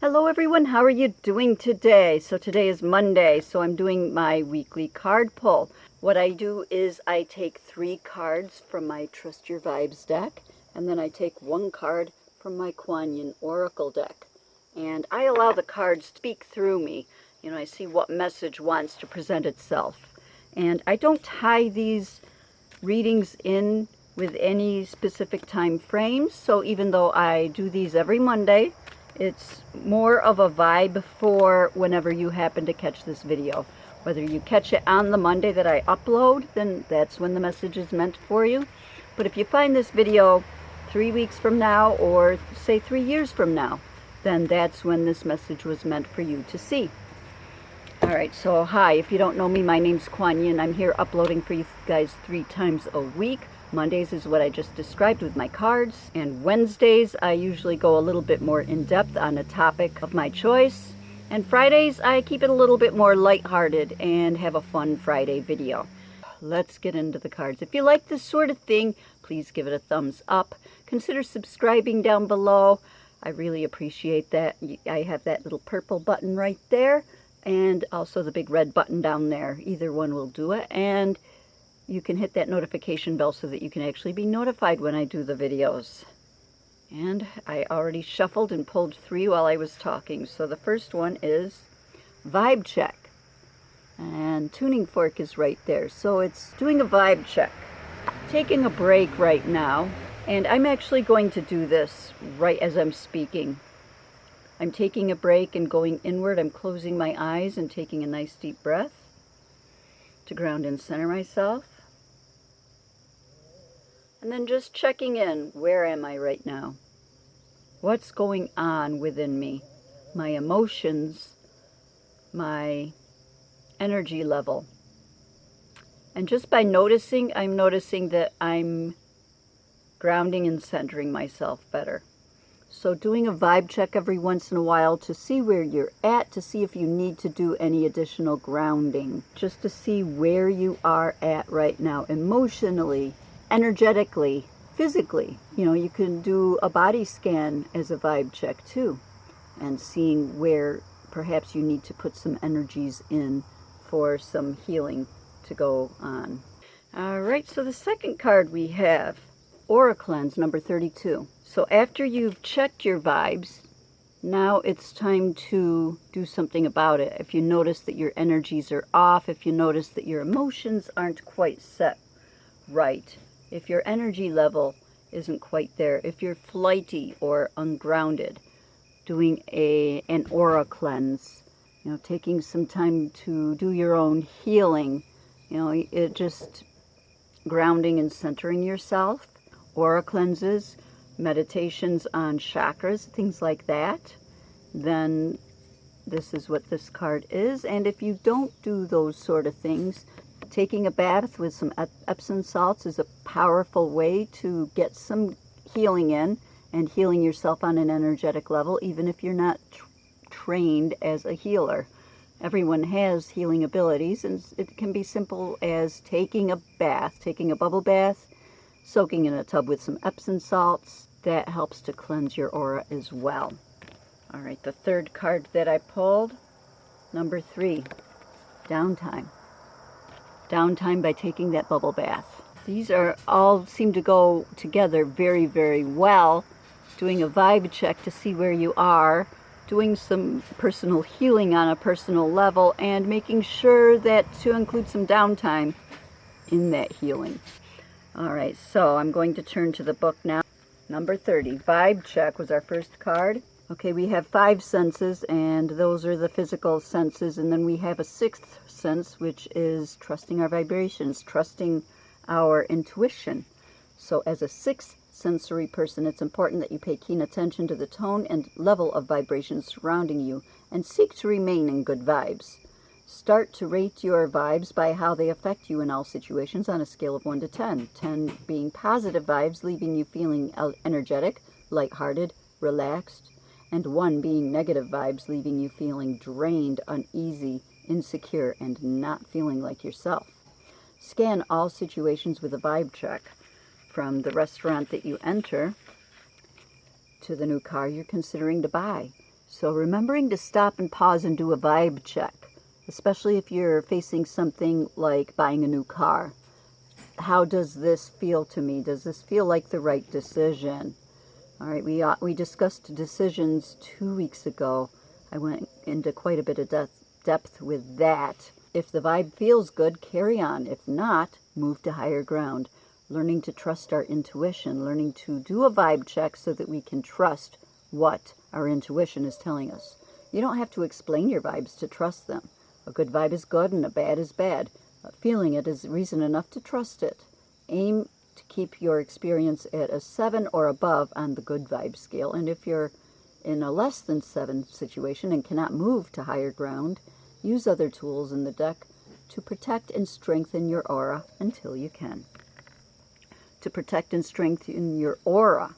Hello everyone, how are you doing today? So today is Monday, so I'm doing my weekly card pull. What I do is I take 3 cards from my Trust Your Vibes deck, and then I take 1 card from my KuanYin Oracle deck. And I allow the cards to speak through me. You know, I see what message wants to present itself. And I don't tie these readings in with any specific time frames, so even though I do these every Monday, it's more of a vibe for whenever you happen to catch this video. Whether you catch it on the Monday that I upload, then that's when the message is meant for you. But if you find this video 3 weeks from now, or say 3 years from now, then that's when this message was meant for you to see. Alright, so hi, if you don't know me, my name's KuanYin. I'm here uploading for you guys 3 times a week. Mondays is what I just described with my cards, and Wednesdays I usually go a little bit more in depth on a topic of my choice, and Fridays I keep it a little bit more lighthearted and have a fun Friday video. Let's get into the cards. If you like this sort of thing, please give it a thumbs up. Consider subscribing down below. I really appreciate that. I have that little purple button right there, and also the big red button down there. Either one will do it, and you can hit that notification bell so that you can actually be notified when I do the videos. And I already shuffled and pulled 3 while I was talking. So the first one is vibe check. And tuning fork is right there. So it's doing a vibe check. Taking a break right now. And I'm actually going to do this right as I'm speaking. I'm taking a break and going inward. I'm closing my eyes and taking a nice deep breath to ground and center myself. And then just checking in. Where am I right now? What's going on within me? My emotions, my energy level. And just by noticing, I'm noticing that I'm grounding and centering myself better. So doing a vibe check every once in a while to see where you're at, to see if you need to do any additional grounding, just to see where you are at right now, emotionally, energetically, physically. You know, you can do a body scan as a vibe check too, and seeing where perhaps you need to put some energies in for some healing to go on. All right, so the second card we have, Aura Cleanse number 32. So after you've checked your vibes, now it's time to do something about it. If you notice that your energies are off, if you notice that your emotions aren't quite set right, if your energy level isn't quite there, if you're flighty or ungrounded, doing an aura cleanse, you know, taking some time to do your own healing, you know, it just grounding and centering yourself. Aura cleanses, meditations on chakras, things like that, then this is what this card is. And if you don't do those sort of things, taking a bath with some Epsom salts is a powerful way to get some healing in, and healing yourself on an energetic level, even if you're not trained as a healer. Everyone has healing abilities, and it can be simple as taking a bath, taking a bubble bath, soaking in a tub with some Epsom salts. That helps to cleanse your aura as well. All right, the third card that I pulled, number 3, Downtime. Downtime by taking that bubble bath. These are all seem to go together very, very well. Doing a vibe check to see where you are, doing some personal healing on a personal level, and making sure that to include some downtime in that healing. All right, so I'm going to turn to the book now. Number 30, vibe check was our first card. Okay, we have 5 senses, and those are the physical senses, and then we have a 6th sense, which is trusting our vibrations, trusting our intuition. So as a 6th sensory person, it's important that you pay keen attention to the tone and level of vibration surrounding you, and seek to remain in good vibes. Start to rate your vibes by how they affect you in all situations on a scale of 1 to 10. 10 being positive vibes, leaving you feeling energetic, lighthearted, relaxed, and 1 being negative vibes, leaving you feeling drained, uneasy, insecure, and not feeling like yourself. Scan all situations with a vibe check, from the restaurant that you enter to the new car you're considering to buy. So remembering to stop and pause and do a vibe check, especially if you're facing something like buying a new car. How does this feel to me? Does this feel like the right decision? All right, we discussed decisions 2 weeks ago. I went into quite a bit of depth with that. If the vibe feels good, carry on. If not, move to higher ground. Learning to trust our intuition, learning to do a vibe check so that we can trust what our intuition is telling us. You don't have to explain your vibes to trust them. A good vibe is good and a bad is bad. Feeling it is reason enough to trust it. Aim to keep your experience at a 7 or above on the good vibe scale. And if you're in a less than 7 situation and cannot move to higher ground, use other tools in the deck to protect and strengthen your aura until you can. To protect and strengthen your aura.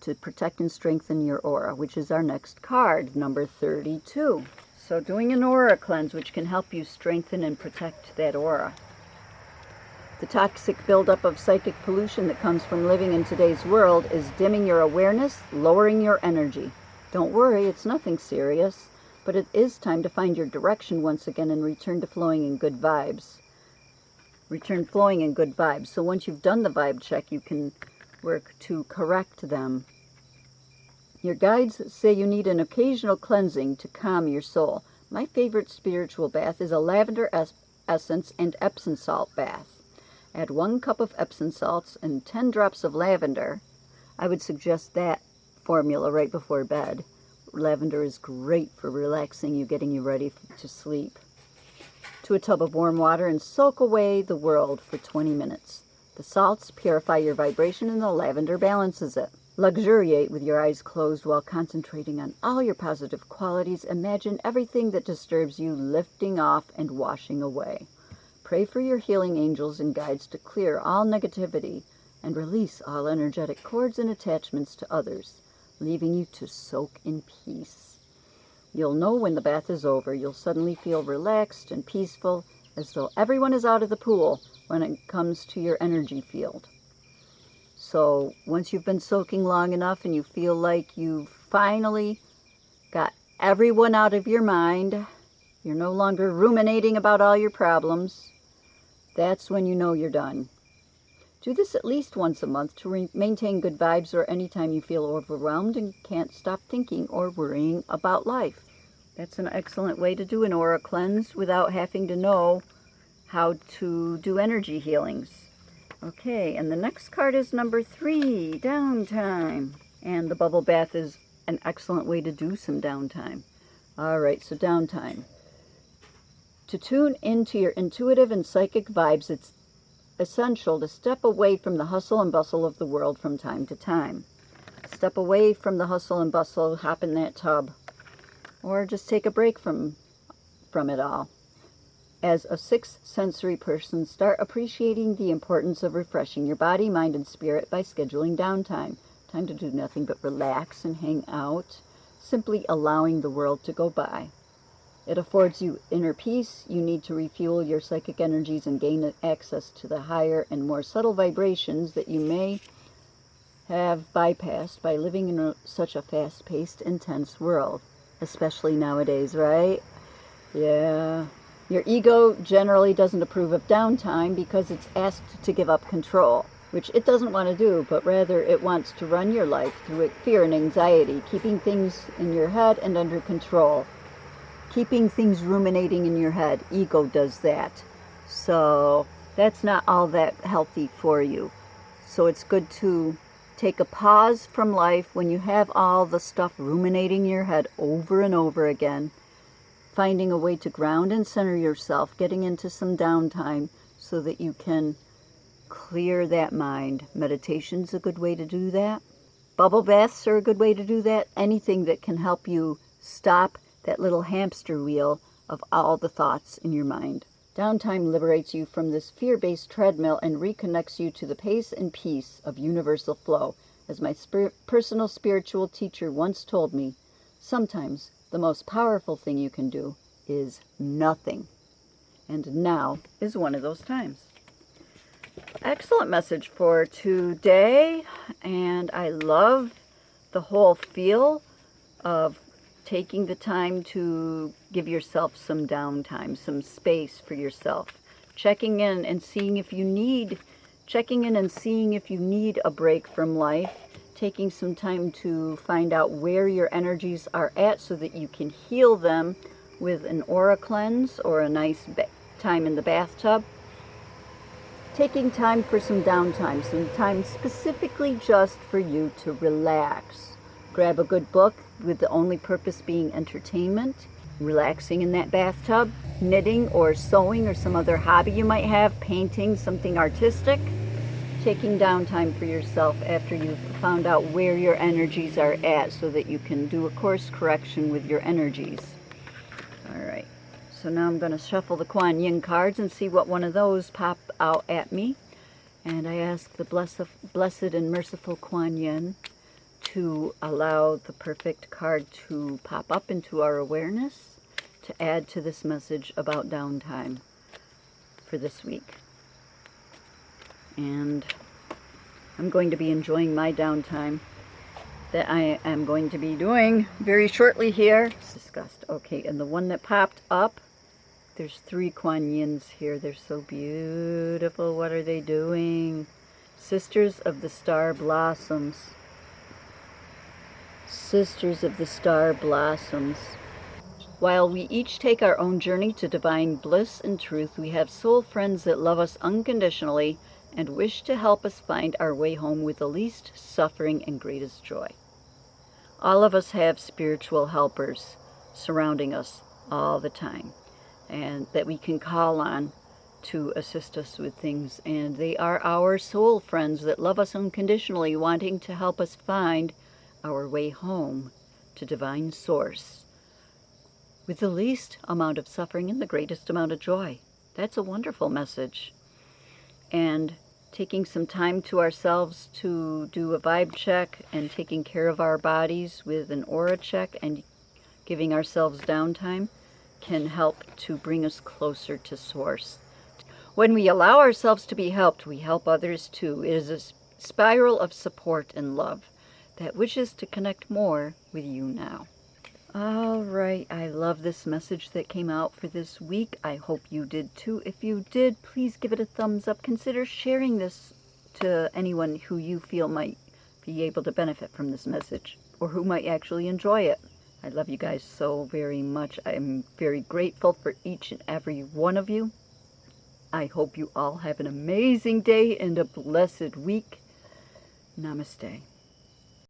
To protect and strengthen your aura, which is our next card, number 32. So doing an aura cleanse, which can help you strengthen and protect that aura. The toxic buildup of psychic pollution that comes from living in today's world is dimming your awareness, lowering your energy. Don't worry, it's nothing serious, but it is time to find your direction once again and return to flowing in good vibes. Return flowing in good vibes. So once you've done the vibe check, you can work to correct them. Your guides say you need an occasional cleansing to calm your soul. My favorite spiritual bath is a lavender essence and Epsom salt bath. Add 1 cup of Epsom salts and 10 drops of lavender. I would suggest that formula right before bed. Lavender is great for relaxing you, getting you ready to sleep. To a tub of warm water and soak away the world for 20 minutes. The salts purify your vibration and the lavender balances it. Luxuriate with your eyes closed while concentrating on all your positive qualities. Imagine everything that disturbs you lifting off and washing away. Pray for your healing angels and guides to clear all negativity and release all energetic cords and attachments to others, leaving you to soak in peace. You'll know when the bath is over. You'll suddenly feel relaxed and peaceful, as though everyone is out of the pool when it comes to your energy field. So once you've been soaking long enough and you feel like you've finally got everyone out of your mind, you're no longer ruminating about all your problems, that's when you know you're done. Do this at least once a month to maintain good vibes, or anytime you feel overwhelmed and can't stop thinking or worrying about life. That's an excellent way to do an aura cleanse without having to know how to do energy healings. Okay, and the next card is number 3, Downtime. And the bubble bath is an excellent way to do some downtime. All right, so downtime. To tune into your intuitive and psychic vibes, it's essential to step away from the hustle and bustle of the world from time to time. Step away from the hustle and bustle, hop in that tub, or just take a break from it all. As a 6th sensory person, start appreciating the importance of refreshing your body, mind, and spirit by scheduling downtime. Time to do nothing but relax and hang out, simply allowing the world to go by. It affords you inner peace. You need to refuel your psychic energies and gain access to the higher and more subtle vibrations that you may have bypassed by living in such a fast-paced, intense world. Especially nowadays, right? Yeah. Your ego generally doesn't approve of downtime because it's asked to give up control, which it doesn't want to do, but rather it wants to run your life through fear and anxiety, keeping things in your head and under control. Keeping things ruminating in your head. Ego does that. So that's not all that healthy for you. So it's good to take a pause from life when you have all the stuff ruminating in your head over and over again. Finding a way to ground and center yourself, getting into some downtime so that you can clear that mind. Meditation's a good way to do that. Bubble baths are a good way to do that. Anything that can help you stop that little hamster wheel of all the thoughts in your mind. Downtime liberates you from this fear-based treadmill and reconnects you to the pace and peace of universal flow. As my personal spiritual teacher once told me, sometimes the most powerful thing you can do is nothing. And now is one of those times. Excellent message for today. And I love the whole feel of taking the time to give yourself some downtime, some space for yourself. Checking in and seeing if you need a break from life. Taking some time to find out where your energies are at so that you can heal them with an aura cleanse or a nice time in the bathtub. Taking time for some downtime, some time specifically just for you to relax. Grab a good book with the only purpose being entertainment. Relaxing in that bathtub, knitting or sewing or some other hobby you might have, painting, something artistic. Taking downtime for yourself after you've found out where your energies are at so that you can do a course correction with your energies. All right, so now I'm going to shuffle the KuanYin cards and see what one of those pop out at me. And I ask the blessed and merciful KuanYin to allow the perfect card to pop up into our awareness to add to this message about downtime for this week. And I'm going to be enjoying my downtime that I am going to be doing very shortly here. It's discussed. Okay, and the one that popped up, there's 3 KuanYins here. They're so beautiful. What are they doing? Sisters of the Star Blossoms. Sisters of the Star Blossoms. While we each take our own journey to divine bliss and truth, we have soul friends that love us unconditionally and wish to help us find our way home with the least suffering and greatest joy. All of us have spiritual helpers surrounding us all the time, and that we can call on to assist us with things. And they are our soul friends that love us unconditionally, wanting to help us find our way home to divine source with the least amount of suffering and the greatest amount of joy. That's a wonderful message. And taking some time to ourselves to do a vibe check and taking care of our bodies with an aura check and giving ourselves downtime can help to bring us closer to source. When we allow ourselves to be helped, we help others too. It is a spiral of support and love that wishes to connect more with you now. All right, I love this message that came out for this week. I hope you did too. If you did, please give it a thumbs up. Consider sharing this to anyone who you feel might be able to benefit from this message or who might actually enjoy it. I love you guys so very much. I'm very grateful for each and every one of you. I hope you all have an amazing day and a blessed week. Namaste.